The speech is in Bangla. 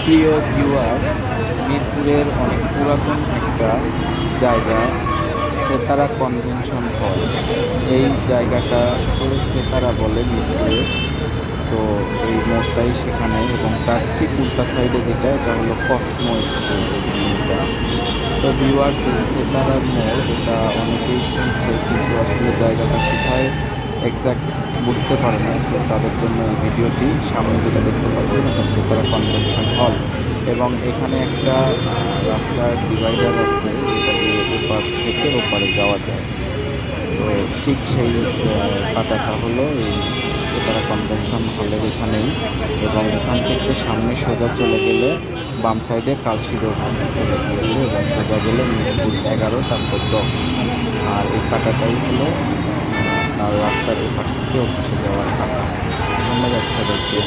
প্রিয় ভিউয়ার্স, মিরপুরের অনেক পুরাতন একটা জায়গা সেতারা কনভেনশন হল। এই জায়গাটাকে সেতারা বলে মিরপুরে। তো এই মোড়টাই সেখানে, এবং তার ঠিক উল্টা সাইডে যেটা, এটা হলো কসমো স্কুল বিল্ডিংটা। তো ভিউয়ার্স, এই সেতারার মোড় এটা অনেকেই শুনছে, কিন্তু আসলে জায়গাটা কোথায় এক্সাক্ট বুঝতে পারে না। তো তাদের জন্য এই ভিডিওটি। সামনে যেটা দেখতে পাচ্ছেন এটা সেতারা কনভেনশন হল, এবং এখানে একটা রাস্তার ডিভাইডার আছে যেটা দিয়ে এপার থেকে ওপারে যাওয়া যায়। তো ঠিক সেই কাঁটাটা হলো এই সেতারা কনভেনশন হলের এখানেই, এবং এখান থেকে সামনে সোজা চলে গেলে বাম সাইডে কালশি রোড চলে গিয়েছে, এবং সোজা গেলে মিরপুর 11 তারপর 10। আর এই কাঁটাটাই হলো তার রাস্তার এপাশ থেকে ওপাশে যাওয়ার কাঁটা। ধন্যবাদ সবাইকে।